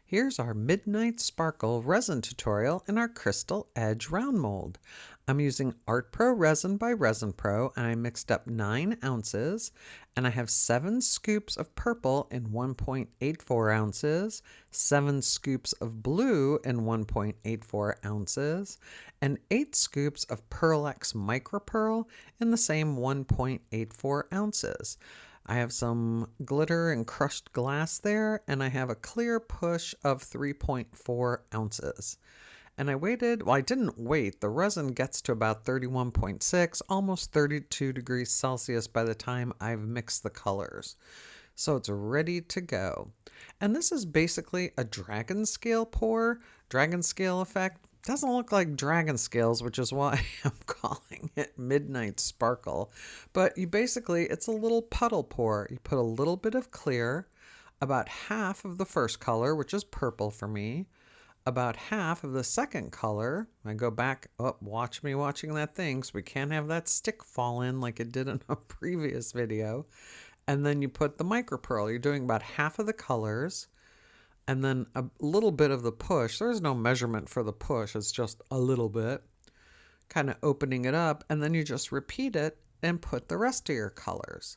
Here's our Midnight Sparkle resin tutorial in our Crystal Edge round mold. I'm using Art Pro resin by Resin Pro, and I mixed up 9 ounces, and I have 7 scoops of purple in 1.84 ounces, 7 scoops of blue in 1.84 ounces, and 8 scoops of PearlEx Micropearl in the same 1.84 ounces. I have some glitter and crushed glass there, and I have a clear push of 3.4 ounces. And I waited, well, I didn't wait. The resin gets to about 31.6, almost 32 degrees Celsius by the time I've mixed the colors. So it's ready to go. And this is basically a dragon scale pour, dragon scale effect. Doesn't look like dragon scales, which is why I'm calling it Midnight Sparkle. But you basically, it's a little puddle pour. You put a little bit of clear, about half of the first color, which is purple for me, about half of the second color. I go back, oh, watch me watching that thing, so we can't have that stick fall in like it did in a previous video. And then you put the micropearl. You're doing about half of the colors, and then a little bit of the push. There's no measurement for the push, it's just a little bit. Kind of opening it up, and then you just repeat it and put the rest of your colors.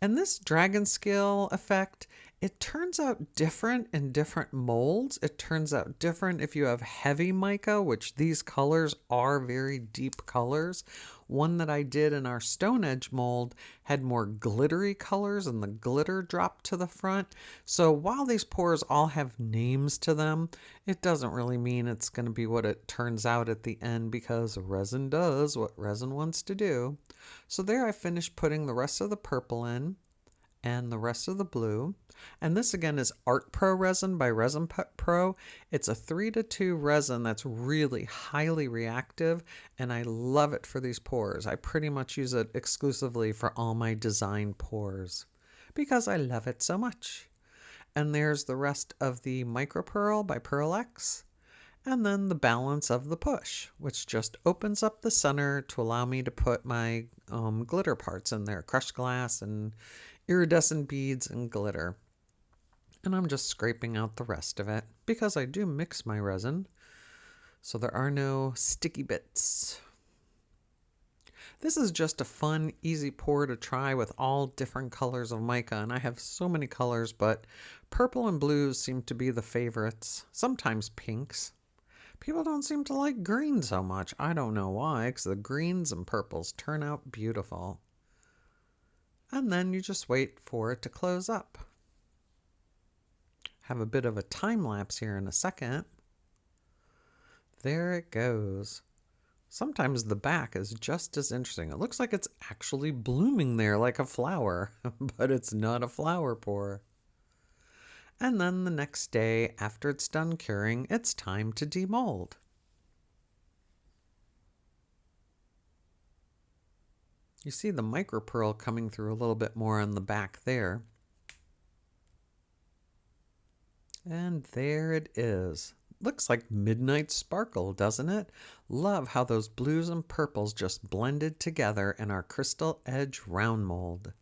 And this dragon scale effect, it turns out different in different molds. It turns out different if you have heavy mica, which these colors are very deep colors. One that I did in our Stone Edge mold had more glittery colors, and the glitter dropped to the front. So while these pours all have names to them, it doesn't really mean it's going to be what it turns out at the end, because resin does what resin wants to do. So there I finished putting the rest of the purple in and the rest of the blue. And this again is Art Pro resin by Resin Pro. It's a 3:2 resin that's really highly reactive, and I love it for these pours. I pretty much use it exclusively for all my design pours because I love it so much. And there's the rest of the Micropearl by PearlEx. And then the balance of the push, which just opens up the center to allow me to put my glitter parts in there, crushed glass and iridescent beads and glitter. And I'm just scraping out the rest of it because I do mix my resin, so there are no sticky bits. This is just a fun, easy pour to try with all different colors of mica, and I have so many colors, but purple and blues seem to be the favorites, sometimes pinks. People don't seem to like green so much. I don't know why, because the greens and purples turn out beautiful. And then you just wait for it to close up. Have a bit of a time lapse here in a second. There it goes. Sometimes the back is just as interesting. It looks like it's actually blooming there like a flower, but it's not a flower pour. And then the next day, after it's done curing, it's time to demold. You see the micropearl coming through a little bit more on the back there. And there it is. Looks like Midnight Sparkle, doesn't it? Love how those blues and purples just blended together in our Crystal Edge round mold.